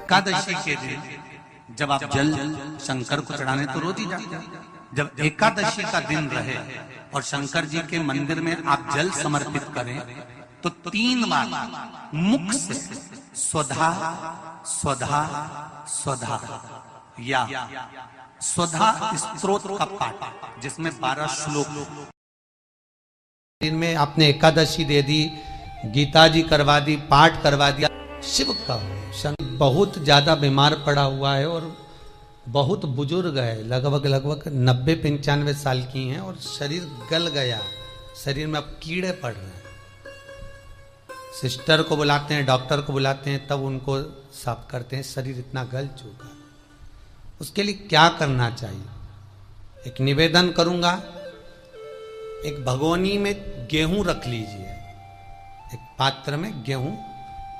एकादशी के दिन जब आप जल शंकर को चढ़ाने तो रोज ही जाते हैं। जब एकादशी का दिन रहे और शंकर जी के मंदिर में आप जल समर्पित करें तो 3 बार मुख से स्वधा स्वधा स्वधा या स्वधा स्तोत्र का पाठ, जिसमें 12 श्लोक। दिन में आपने एकादशी दे दी, गीता जी करवा दी, पाठ करवा दिया। शिव का शंकर बहुत ज्यादा बीमार पड़ा हुआ है और बहुत बुजुर्ग है, लगभग 90-95 साल की हैं और शरीर गल गया, शरीर में अब कीड़े पड़ रहे हैं। सिस्टर को बुलाते हैं, डॉक्टर को बुलाते हैं, तब उनको साफ करते हैं, शरीर इतना गल चुका। उसके लिए क्या करना चाहिए? एक निवेदन करूंगा, एक भगोनी में गेहूं रख लीजिए, एक पात्र में गेहूं,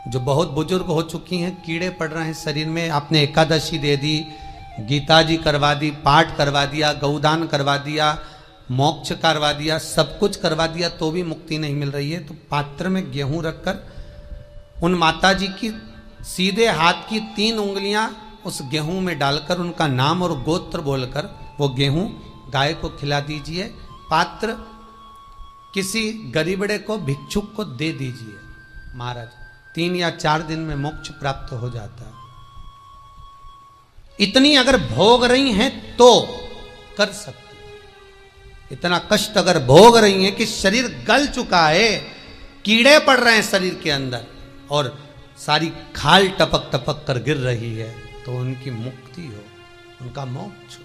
जो बहुत बुजुर्ग हो चुकी हैं, कीड़े पड़ रहे हैं शरीर में। आपने एकादशी दे दी, गीता जी करवा दी, पाठ करवा दिया, गौदान करवा दिया, मोक्ष करवा दिया, सब कुछ करवा दिया, तो भी मुक्ति नहीं मिल रही है, तो पात्र में गेहूं रखकर उन माता जी की सीधे हाथ की 3 उंगलियां उस गेहूं में डालकर उनका नाम और गोत्र बोलकर वो गेहूं गाय को खिला दीजिए। पात्र किसी गरीबड़े को, भिक्षुक को दे दीजिए। महाराज 3 या 4 दिन में मोक्ष प्राप्त हो जाता है। इतनी अगर भोग रही हैं तो कर सकती, इतना कष्ट अगर भोग रही हैं कि शरीर गल चुका है, कीड़े पड़ रहे हैं शरीर के अंदर और सारी खाल टपक टपक कर गिर रही है, तो उनकी मुक्ति हो, उनका मोक्ष हो।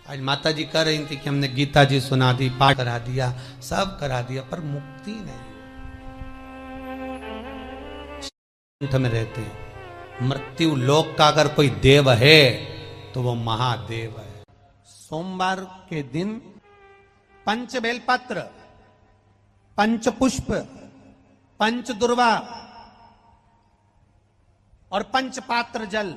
आज माता जी कह रही थी कि हमने गीता जी सुना दी, पाठ करा दिया, सब करा दिया, पर मुक्ति नहीं। में रहते हैं, मृत्यु लोक का अगर कोई देव है तो वो महादेव है। सोमवार के दिन 5 बेलपत्र, 5 पुष्प, 5 दुर्वा और 5 पात्र जल।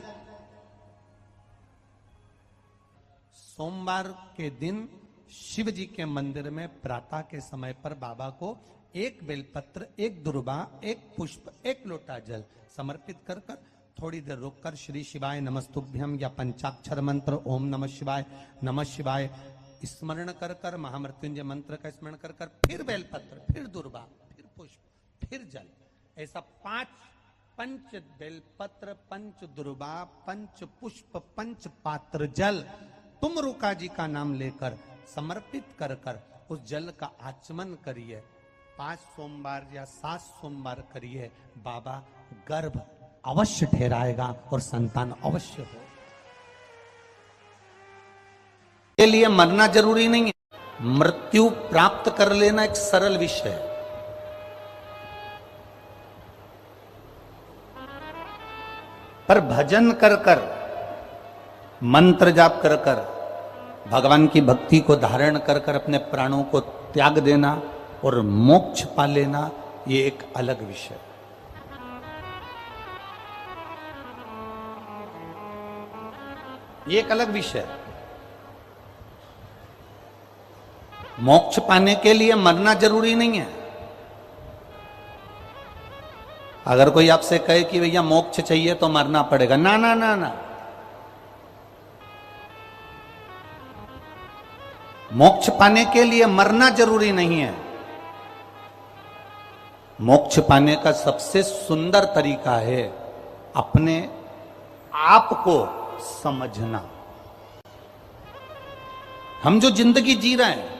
सोमवार के दिन शिव जी के मंदिर में प्रातः के समय पर बाबा को 1 बेलपत्र, 1 दुर्वा, 1 पुष्प, 1 लोटा जल समर्पित कर कर थोड़ी देर रोककर श्री शिवाय नमस्तुभ्यम या पंचाक्षर मंत्र ओम नमः शिवाय स्मरण कर कर, महामृत्युंजय मंत्र का स्मरण कर कर, फिर बेलपत्र, फिर दुर्वा, फिर पुष्प, फिर जल, ऐसा 5 बेलपत्र, 5 दुर्वा, 5 पुष्प, 5 पात्र जल तुम रुका जी का नाम लेकर समर्पित कर कर उस जल का आचमन करिए। 5 सोमवार या 7 सोमवार करिए, बाबा गर्भ अवश्य ठहराएगा और संतान अवश्य हो। के लिए मरना जरूरी नहीं है, मृत्यु प्राप्त कर लेना एक सरल विषय है। पर भजन कर कर, मंत्र जाप कर कर, भगवान की भक्ति को धारण कर कर अपने प्राणों को त्याग देना और मोक्ष पा लेना, ये एक अलग विषय। ये एक अलग विषय। मोक्ष पाने के लिए मरना जरूरी नहीं है। अगर कोई आपसे कहे कि भैया मोक्ष चाहिए तो मरना पड़ेगा, ना ना ना ना, मोक्ष पाने के लिए मरना जरूरी नहीं है। मोक्ष पाने का सबसे सुंदर तरीका है अपने आप को समझना। हम जो जिंदगी जी रहे हैं,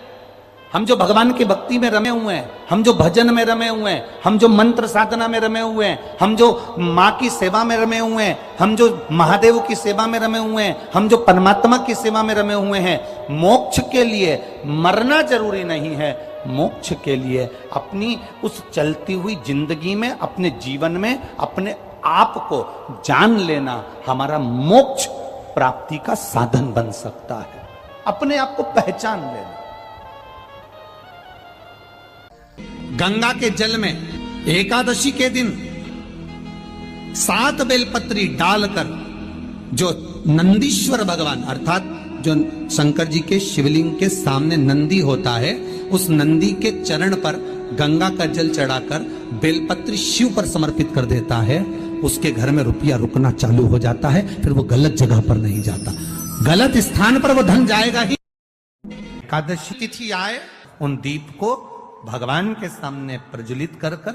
हम जो भगवान की भक्ति में रमे हुए हैं, हम जो भजन में रमे हुए हैं, हम जो मंत्र साधना में रमे हुए हैं, हम जो माँ की सेवा में रमे हुए हैं, हम जो महादेव की सेवा में रमे हुए हैं, हम जो परमात्मा की सेवा में रमे हुए हैं, मोक्ष के लिए मरना जरूरी नहीं है। मोक्ष के लिए अपनी उस चलती हुई जिंदगी में, अपने जीवन में अपने आप को जान लेना हमारा मोक्ष प्राप्ति का साधन बन सकता है। अपने आप को पहचान लेना। गंगा के जल में एकादशी के दिन 7 बेलपत्री डालकर जो नंदीश्वर भगवान अर्थात जो शंकर जी के शिवलिंग के सामने नंदी होता है, उस नंदी के चरण पर गंगा का जल चढ़ाकर बेलपत्री शिव पर समर्पित कर देता है उसके घर में रुपया रुकना चालू हो जाता है, फिर वो गलत जगह पर नहीं जाता, गलत स्थान पर वो धन जाएगा ही। एकादशी तिथि आए, उन दीप को भगवान के सामने प्रज्वलित कर कर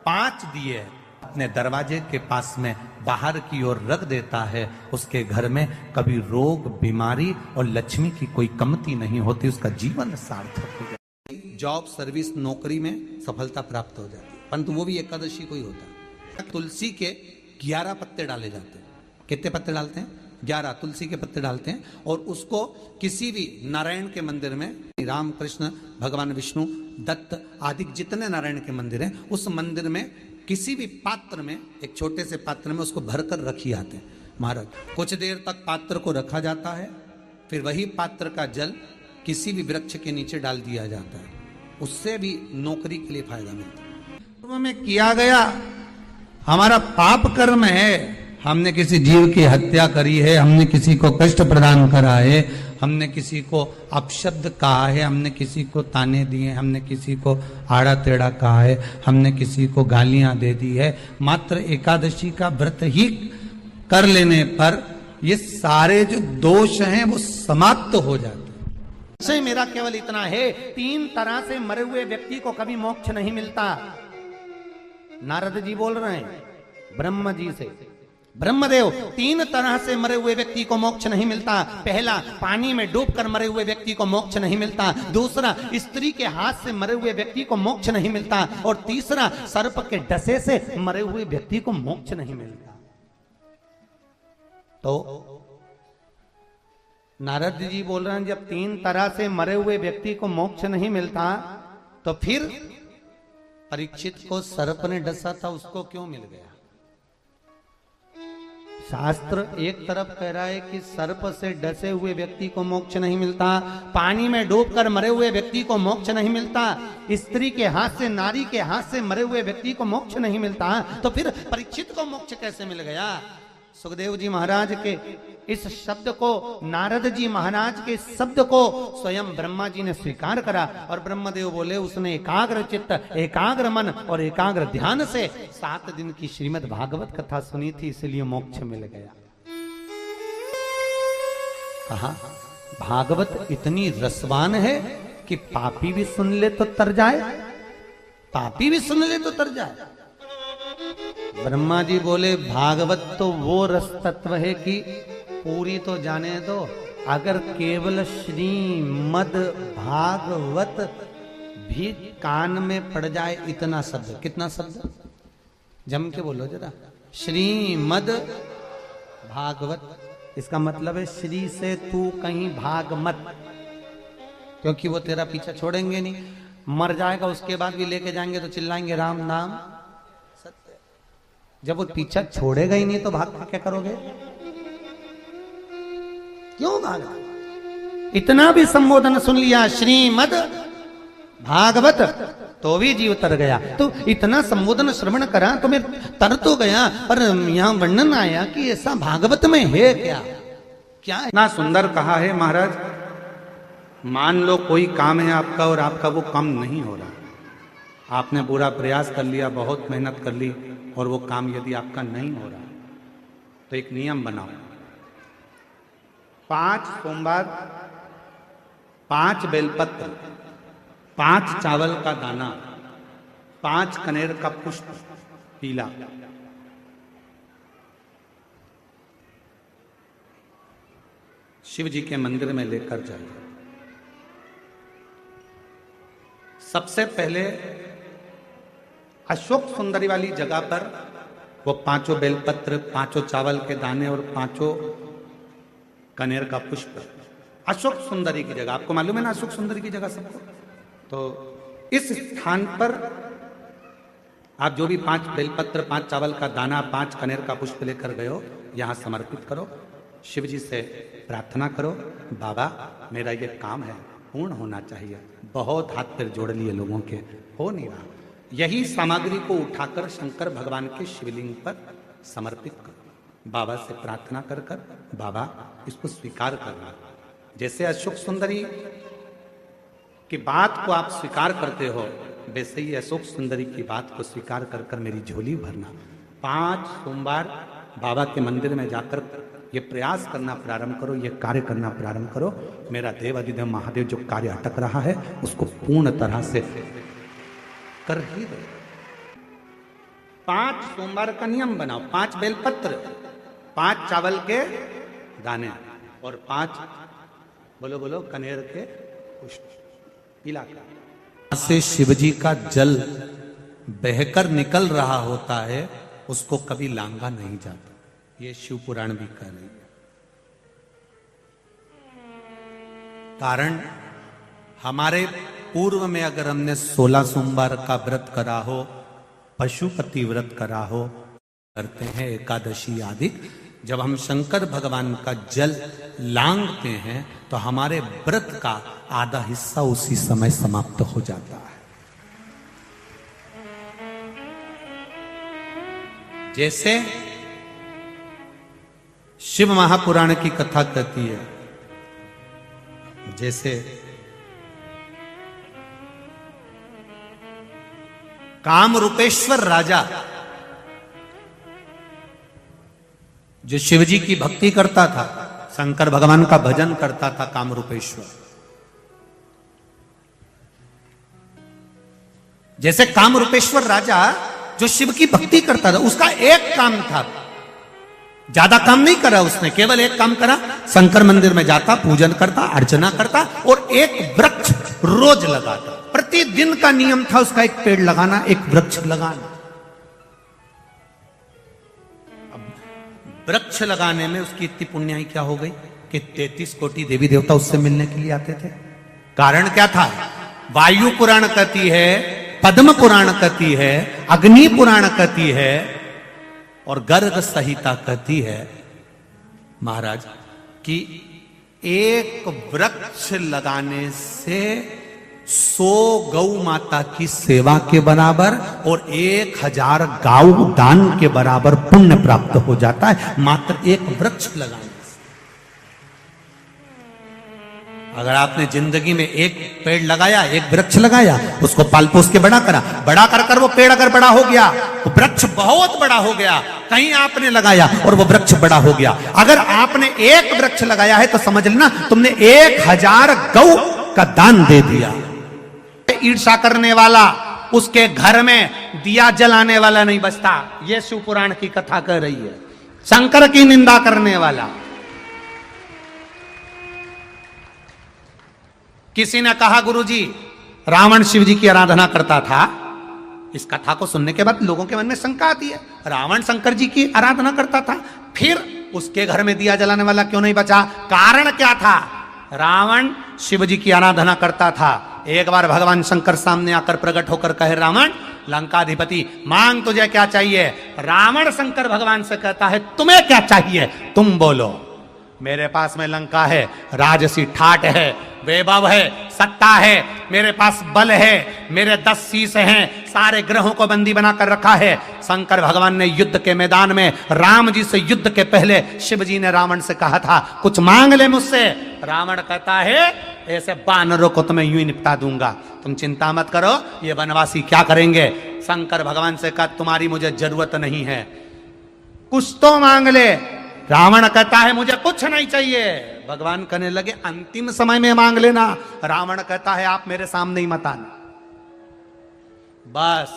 5 दिए अपने दरवाजे के पास में बाहर की ओर रख देता है। उसके घर में कभी रोग, बीमारी और लक्ष्मी की कोई कमती नहीं होती, उसका जीवन सार्थक हो जाता है। जॉब, सर्विस, नौकरी में सफलता प्राप्त हो जाती है, परंतु वो भी एकादशी को ही होता है। तुलसी के 11 पत्ते डाले जाते हैं। कितने पत्ते डालते हैं? 11 तुलसी के पत्ते डालते हैं, और उसको किसी भी नारायण के मंदिर में, राम, कृष्ण, भगवान विष्णु, दत्त आदि जितने नारायण के मंदिर हैं, उस मंदिर में किसी भी पात्र में, एक छोटे से पात्र में उसको भरकर रखी आते हैं महाराज। कुछ देर तक पात्र को रखा जाता है, फिर वही पात्र का जल किसी भी वृक्ष के नीचे डाल दिया जाता है, उससे भी नौकरी के लिए फायदा मिलता है। पूर्व में किया गया हमारा पाप कर्म है, हमने किसी जीव की हत्या करी है, हमने किसी को कष्ट प्रदान करा है, हमने किसी को अपशब्द कहा है, हमने किसी को ताने दिए, हमने किसी को आड़ा टेढ़ा कहा है, हमने किसी को गालियां दे दी है, मात्र एकादशी का व्रत ही कर लेने पर ये सारे जो दोष हैं वो समाप्त हो जाते हैं। से मेरा केवल इतना है, 3 तरह से मरे हुए व्यक्ति को कभी मोक्ष नहीं मिलता। नारद जी बोल रहे हैं ब्रह्म जी से, ब्रह्मदेव, 3 तरह से मरे हुए व्यक्ति को मोक्ष नहीं मिलता। पहला, पानी में डूबकर मरे हुए व्यक्ति को मोक्ष नहीं मिलता। दूसरा, स्त्री के हाथ से मरे हुए व्यक्ति को मोक्ष नहीं मिलता। और तीसरा, सर्प के डसे से मरे हुए व्यक्ति को मोक्ष नहीं मिलता। तो नारद जी बोल रहे हैं जब 3 तरह से मरे हुए व्यक्ति को मोक्ष नहीं मिलता, तो फिर परीक्षित को सर्प ने डसा था, उसको क्यों मिल गया? शास्त्र एक तरफ कह रहा है कि सर्प से डसे हुए व्यक्ति को मोक्ष नहीं मिलता, पानी में डूबकर मरे हुए व्यक्ति को मोक्ष नहीं मिलता, स्त्री के हाथ से, नारी के हाथ से मरे हुए व्यक्ति को मोक्ष नहीं मिलता, तो फिर परीक्षित को मोक्ष कैसे मिल गया? सुखदेव जी महाराज के इस शब्द को, नारद जी महाराज के शब्द को स्वयं ब्रह्मा जी ने स्वीकार करा, और ब्रह्मदेव बोले उसने एकाग्र चित्त, एकाग्र मन और एकाग्र ध्यान से 7 दिन की श्रीमद् भागवत कथा सुनी थी, इसलिए मोक्ष मिल गया। कहा भागवत इतनी रसवान है कि पापी भी सुन ले तो तर जाए, पापी भी सुन ले तो तर जाए। ब्रह्मा जी बोले भागवत तो वो रस तत्व है कि पूरी तो जाने दो, अगर केवल श्रीमद् भागवत भी कान में पड़ जाए, इतना शब्द, कितना शब्द जम के बोलो जरा, श्रीमद् भागवत, इसका मतलब है श्री से तू कहीं भाग मत, क्योंकि वो तेरा पीछा छोड़ेंगे नहीं, मर जाएगा उसके बाद भी लेके जाएंगे तो चिल्लाएंगे राम नाम सत्य। जब वो पीछा छोड़ेगा ही नहीं तो भाग क्या करोगे? क्यों भागा? इतना भी संबोधन सुन लिया श्रीमद् भागवत तो भी जीव तर गया। तो इतना संबोधन श्रवण करा तो मैं तर तो गया, पर यहाँ वर्णन आया कि ऐसा भागवत में है क्या? क्या है? इतना सुंदर कहा है महाराज, मान लो कोई काम है आपका और आपका वो काम नहीं हो रहा, आपने पूरा प्रयास कर लिया, बहुत मेहनत कर ली, और वो काम यदि आपका नहीं हो रहा, तो एक नियम बनाओ, 5 सोमवार, 5 बेलपत्र, 5 चावल का दाना, 5 कनेर का पुष्प पीला, शिव जी के मंदिर में लेकर जाइए। सबसे पहले अशोक सुंदरी वाली जगह पर वो 5 बेलपत्र, 5 चावल के दाने और 5 कनेर का पुष्प, अशोक सुंदरी की जगह, आपको मालूम है ना अशोक सुंदरी की जगह सबको, तो इस स्थान पर आप जो भी 5 बेलपत्र, 5 चावल का दाना, 5 कनेर का पुष्प लेकर गए हो, यहां समर्पित करो, शिव जी से प्रार्थना करो, बाबा मेरा ये काम है पूर्ण होना चाहिए, बहुत हाथ पैर जोड़ लिए लोगों के, हो नहीं रहा, यही सामग्री को उठाकर शंकर भगवान के शिवलिंग पर समर्पित करो, बाबा से प्रार्थना कर कर बाबा इसको स्वीकार करना। जैसे अशोक सुंदरी की बात को आप स्वीकार करते हो, वैसे ही अशोक सुंदरी की बात को स्वीकार कर कर मेरी झोली भरना। 5 सोमवार बाबा के मंदिर में जाकर ये प्रयास करना प्रारंभ करो, ये कार्य करना प्रारंभ करो। मेरा देव अधिदेव महादेव जो कार्य अटक रहा है उसको पूर्ण तरह से कर ही दो। 5 सोमवार का नियम बनाओ, 5 बेलपत्र, 5 चावल के दाने और 5 बोलो बोलो कनेर के पुष्प पीला का। से शिवजी का जल बहकर निकल रहा होता है, उसको कभी लांगा नहीं जाता। ये शिव पुराण भी कह रही है। कारण हमारे पूर्व में अगर हमने 16 सोमवार का व्रत करा हो, पशुपति व्रत करा हो, करते हैं एकादशी आदि, जब हम शंकर भगवान का जल लांघते हैं तो हमारे व्रत का आधा हिस्सा उसी समय समाप्त हो जाता है। जैसे शिव महापुराण की कथा कहती है, जैसे कामरूपेश्वर राजा जो शिवजी की भक्ति करता था, शंकर भगवान का भजन करता था, कामरूपेश्वर, जैसे कामरूपेश्वर राजा जो शिव की भक्ति करता था, उसका एक काम था, ज्यादा काम नहीं करा उसने, केवल एक काम करा, शंकर मंदिर में जाता, पूजन करता, अर्चना करता और एक वृक्ष रोज लगाता। प्रतिदिन का नियम था उसका एक पेड़ लगाना, एक वृक्ष लगाना। वृक्ष लगाने में उसकी इतनी पुण्याई क्या हो गई कि 33 कोटि देवी देवता उससे मिलने के लिए आते थे। कारण क्या था? वायु पुराण कहती है, पद्म पुराण कहती है, अग्नि पुराण कहती है और गर्ग संहिता कहती है महाराज कि एक वृक्ष लगाने से 100 गौ माता की सेवा के बराबर और 1000 गाऊ दान के बराबर पुण्य प्राप्त हो जाता है, मात्र एक वृक्ष लगाने से। अगर आपने जिंदगी में एक पेड़ लगाया, एक वृक्ष लगाया, उसको पाल पोस के बड़ा करा, बड़ा कर वो पेड़ अगर बड़ा हो गया, वो वृक्ष बहुत बड़ा हो गया, कहीं आपने लगाया और वो वृक्ष बड़ा हो गया। अगर आपने एक वृक्ष लगाया है तो समझ लेना तुमने 1000 गौ का दान दे दिया। ईर्षा करने वाला, उसके घर में दिया जलाने वाला नहीं बचता, ये शिव पुराण की कथा कह रही है। शंकर की निंदा करने वाला, किसी ने कहा गुरुजी रावण शिव जी की आराधना करता था। इस कथा को सुनने के बाद लोगों के मन में शंका आती है, रावण शंकर जी की आराधना करता था, फिर उसके घर में दिया जलाने वाला क्यों नहीं बचा? कारण क्या था? रावण शिव जी की आराधना करता था। एक बार भगवान शंकर सामने आकर प्रकट होकर कहे, रावण लंकाधिपति मांग तुझे क्या चाहिए? रावण शंकर भगवान से कहता है, तुम्हें क्या चाहिए? तुम बोलो। मेरे पास में लंका है, राजसी ठाट है, वैभव है, सत्ता है, मेरे पास बल है, मेरे 10 शीश हैं, सारे ग्रहों को बंदी बनाकर रखा है। शंकर भगवान ने युद्ध के मैदान में राम जी से युद्ध के पहले शिव जी ने रावण से कहा था, कुछ मांग ले मुझसे। रावण कहता है, ऐसे बानरों को तो मैं यूं ही निपटा दूंगा, तुम चिंता मत करो, ये वनवासी क्या करेंगे। शंकर भगवान से कहा, तुम्हारी मुझे जरूरत नहीं है, कुछ तो मांग ले। रावण कहता है, मुझे कुछ नहीं चाहिए। भगवान कहने लगे, अंतिम समय में मांग लेना। रावण कहता है, आप मेरे सामने ही मत आना। बस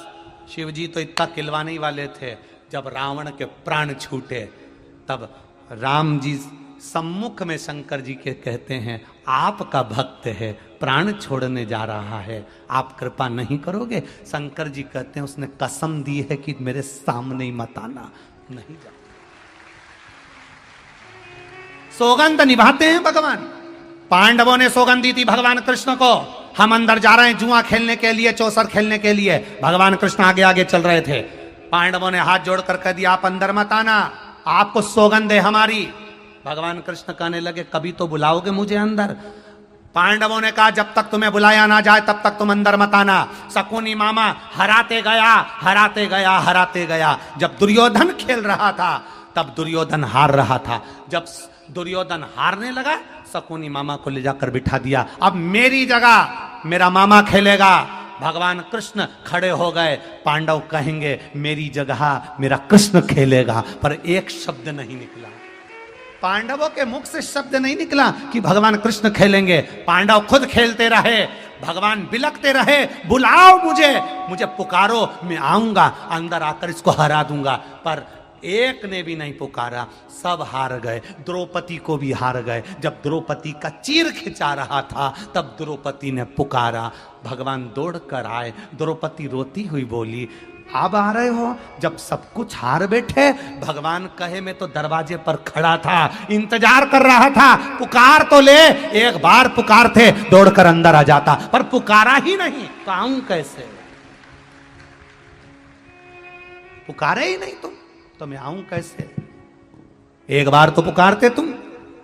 शिव जी तो इतना खिलवाने वाले थे, जब रावण के प्राण छूटे तब राम जी सम्मुख में शंकर जी के कहते हैं, आपका भक्त है, प्राण छोड़ने जा रहा है, आप कृपा नहीं करोगे? शंकर जी कहते हैं, उसने कसम दी है कि मेरे सामने ही मत आना, नहीं जा। सौगंध निभाते हैं भगवान। पांडवों ने सौगंध दी थी भगवान कृष्ण को, हम अंदर जा रहे हैं जुआ खेलने के लिए, चौसर खेलने के लिए। भगवान कृष्ण आगे आगे चल रहे थे। पांडवों ने हाथ जोड़कर कह दिया, आप अंदर मत आना, आपको सौगंध है हमारी। भगवान कृष्ण कहने लगे, कभी तो बुलाओगे मुझे अंदर? पांडवों ने कहा, जब तक तुम्हें बुलाया ना जाए तब तक तुम अंदर मत आना। शकुनी मामा हराते गया, हराते गया, हराते गया। जब दुर्योधन खेल रहा था तब दुर्योधन हार रहा था। जब दुर्योधन हारने लगा, शकुनी मामा को ले जाकर बिठा दिया, अब मेरी जगह मेरा मामा खेलेगा। भगवान कृष्ण खड़े हो गए। पांडव कहेंगे मेरी जगह मेरा कृष्ण खेलेगा, पर एक शब्द नहीं निकला। पांडवों के मुख से शब्द नहीं निकला कि भगवान कृष्ण खेलेंगे। पांडव खुद खेलते रहे, भगवान बिलखते रहे, बुलाओ मुझे, मुझे पुकारो, मैं आऊंगा, अंदर आकर इसको हरा दूंगा। पर एक ने भी नहीं पुकारा, सब हार गए। द्रौपदी को भी हार गए। जब द्रौपदी का चीर खिंचा रहा था तब द्रौपदी ने पुकारा, भगवान दौड़कर आए। द्रौपदी रोती हुई बोली, अब आ रहे हो? जब सब कुछ हार बैठे। भगवान कहे मैं तो दरवाजे पर खड़ा था, इंतजार कर रहा था, पुकार तो ले। एक बार पुकारते दौड़कर अंदर आ जाता, पर पुकारा ही नहीं तो आऊं कैसे? पुकारे ही नहीं तुम तो मैं आऊं कैसे? एक बार तो पुकारते तुम,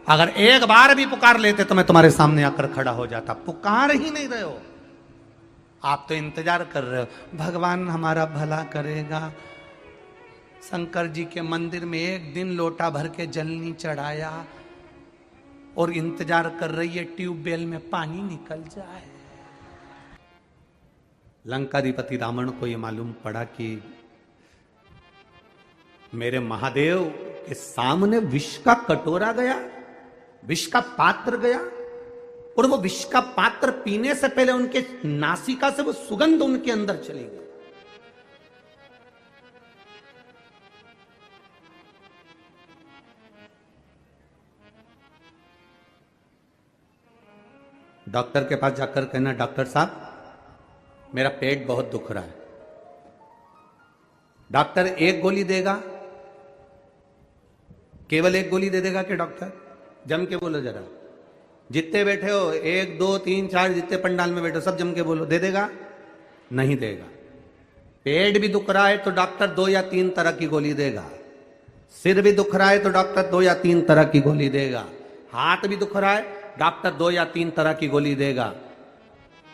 अगर एक बार भी पुकार लेते तो मैं तुम्हारे सामने आकर खड़ा हो जाता। पुकार ही नहीं रहे हो, आप तो इंतजार कर रहे हो भगवान हमारा भला करेगा। शंकर जी के मंदिर में एक दिन लोटा भर के जल नहीं चढ़ाया और इंतजार कर रही है ट्यूबवेल में पानी निकल जाए। लंकाधिपति रावण को यह मालूम पड़ा कि मेरे महादेव के सामने विष का कटोरा गया, विष का पात्र गया, और वो विष का पात्र पीने से पहले उनके नासिका से वो सुगंध उनके अंदर चली गई। डॉक्टर के पास जाकर कहना, डॉक्टर साहब मेरा पेट बहुत दुख रहा है। डॉक्टर एक गोली देगा, केवल एक गोली दे देगा कि डॉक्टर? जम के बोलो जरा, जितने बैठे हो 1 2 3 4 जितने पंडाल में बैठे हो सब जम के बोलो, दे देगा? नहीं देगा। पेट भी दुख रहा है तो डॉक्टर 2 या 3 तरह की गोली देगा। सिर भी दुख रहा है तो डॉक्टर 2 या 3 तरह की गोली देगा। हाथ भी दुख रहा है, डॉक्टर 2 या 3 तरह की गोली देगा।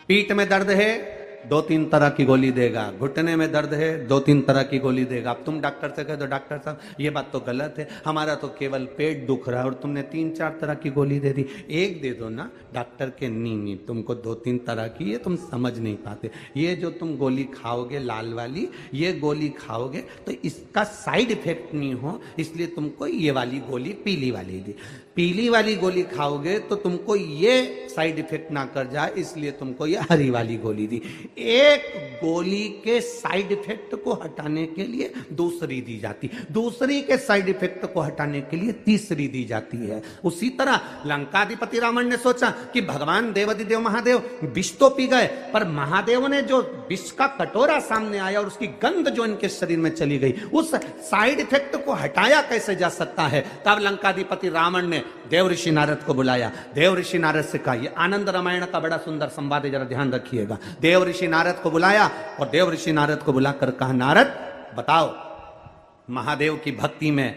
पीठ में दर्द है, 2-3 तरह की गोली देगा। घुटने में दर्द है, 2-3 तरह की गोली देगा। अब तुम डॉक्टर से कह दो, डॉक्टर साहब ये बात तो गलत है, हमारा तो केवल पेट दुख रहा है और तुमने 3-4 तरह की गोली दे दी। एक दे दो ना। डॉक्टर के नहीं, तुमको 2-3 तरह की, ये तुम समझ नहीं पाते। ये जो तुम गोली खाओगे लाल वाली, ये गोली खाओगे तो इसका साइड इफेक्ट नहीं हो, इसलिए तुमको ये वाली गोली पीली वाली दी। पीली वाली गोली खाओगे तो तुमको ये साइड इफेक्ट ना कर जाए, इसलिए तुमको ये हरी वाली गोली दी। एक गोली के साइड इफेक्ट को हटाने के लिए दूसरी दी जाती, दूसरी के साइड इफेक्ट को हटाने के लिए तीसरी दी जाती है। उसी तरह लंकाधिपति रावण ने सोचा कि भगवान देवाधिदेव महादेव विष तो पी गए, पर महादेव ने जो विष का कटोरा सामने आया और उसकी गंध जो इनके शरीर में चली गई, उस साइड इफेक्ट को हटाया कैसे जा सकता है? तब लंकाधिपति रावण ने देव ऋषि नारद को बुलाया। देव ऋषि नारद से कहा, ये आनंद रामायण का बड़ा सुंदर संवाद है, जरा ध्यान रखिएगा। देव ऋषि नारद को बुलाया और देव ऋषि नारद को बुलाकर कहा, नारद बताओ, महादेव की भक्ति में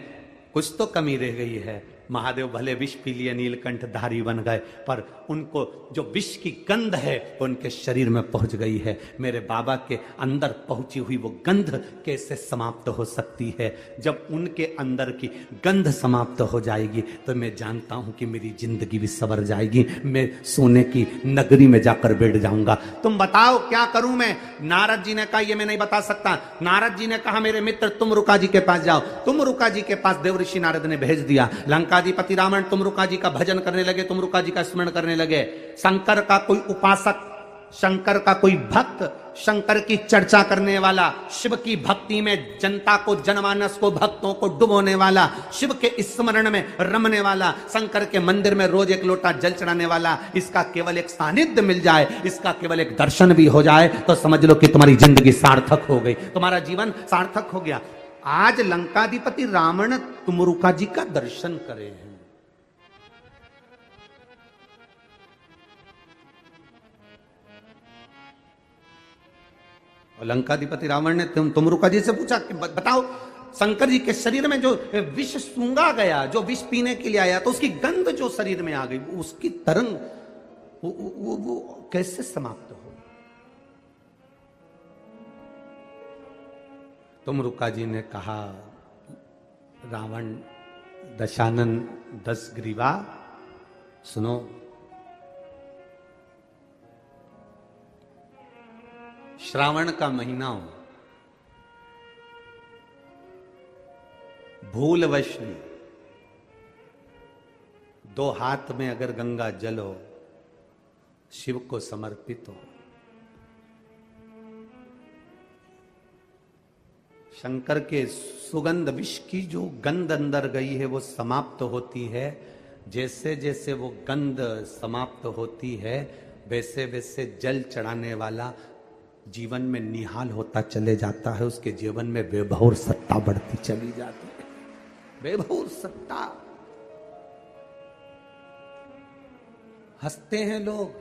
कुछ तो कमी रह गई है। महादेव भले विष पी लिए, नीलकंठ धारी बन गए, पर उनको जो विष की गंध है वो उनके शरीर में पहुंच गई है। मेरे बाबा के अंदर पहुंची हुई वो गंध कैसे समाप्त हो सकती है? जब उनके अंदर की गंध समाप्त हो जाएगी तो मैं जानता हूं कि मेरी जिंदगी भी सवर जाएगी, मैं सोने की नगरी में जाकर बैठ जाऊंगा। तुम बताओ क्या करूं मैं? नारद जी ने कहा, ये मैं नहीं बता सकता। नारद जी ने कहा, मेरे मित्र तुम रुका जी के पास जाओ। तुम रुका जी के पास देव ऋषि नारद ने भेज दिया। लंकाधिपति रावण तुम रुका जी का भजन करने लगे, तुम रुका जी का स्मरण करने लगे। शंकर का कोई उपासक, शंकर का कोई भक्त, शंकर की चर्चा करने वाला, शिव की भक्ति में जनता को, जनमानस को, भक्तों को डुबोने वाला, शिव के स्मरण में रमने वाला, शंकर के मंदिर में रोज एक लोटा जल चढ़ाने वाला, इसका केवल एक सानिध्य मिल जाए, इसका केवल एक दर्शन भी हो जाए तो समझ लो कि तुम्हारी जिंदगी सार्थक हो गई, तुम्हारा जीवन सार्थक हो गया। आज लंकाधिपति रावण तुमरुका जी का दर्शन करे हैं। और लंकाधिपति रावण ने तुमरुका जी से पूछा कि बताओ, शंकर जी के शरीर में जो विष सूंघा गया, जो विष पीने के लिए आया, तो उसकी गंध जो शरीर में आ गई, उसकी तरंग वो कैसे समाप्त हो? तुमरुका जी ने कहा, रावण दशानन 10 ग्रीवा, सुनो, श्रावण का महीना हो, भूलवश में 2 हाथ में अगर गंगा जल हो, शिव को समर्पित हो, शंकर के सुगंध विष की जो गंध अंदर गई है वो समाप्त होती है। जैसे जैसे वो गंध समाप्त होती है वैसे वैसे जल चढ़ाने वाला जीवन में निहाल होता चले जाता है, उसके जीवन में वैभव सत्ता बढ़ती चली जाती है। वैभव सत्ता। हंसते हैं लोग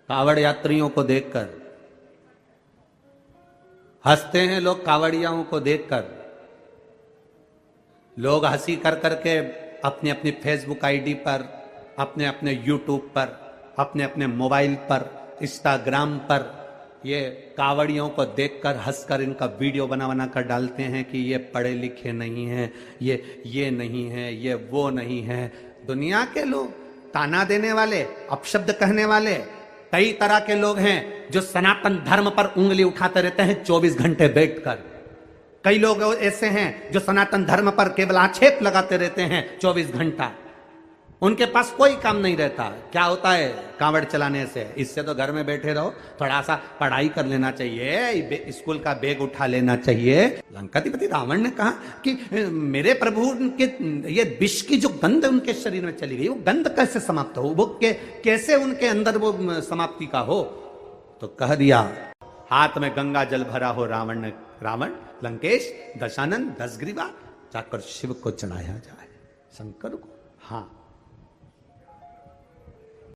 कावड़ यात्रियों को देखकर, हंसते हैं लोग कावड़ियाओं को देखकर। लोग हंसी कर करके अपने अपने फेसबुक आईडी पर, अपने अपने यूट्यूब पर, अपने अपने मोबाइल पर, इंस्टाग्राम पर ये कावड़ियों को देखकर हंसकर इनका वीडियो बना बना कर डालते हैं कि ये पढ़े लिखे नहीं हैं, ये नहीं है, ये वो नहीं है। दुनिया के लोग, ताना देने वाले, अपशब्द कहने वाले कई तरह के लोग हैं जो सनातन धर्म पर उंगली उठाते रहते हैं 24 घंटे बैठकर। कई लोग ऐसे हैं जो सनातन धर्म पर केवल आक्षेप लगाते रहते हैं 24 घंटा। उनके पास कोई काम नहीं रहता। क्या होता है कांवड़ चलाने से? इससे तो घर में बैठे रहो, थोड़ा सा पढ़ाई कर लेना चाहिए, स्कूल का बैग उठा लेना चाहिए। लंकाधिपति रावण ने कहा कि मेरे प्रभु उनके ये विष की जो गंध उनके शरीर में चली गई, वो गंध कैसे समाप्त हो, वो कैसे उनके अंदर वो समाप्ति का हो? तो कह दिया, हाथ में गंगा जल भरा हो रावण लंकेश दशानन 10 ग्रीवा जाकर शिव को चढ़ाया जाए, शंकर को। हाँ,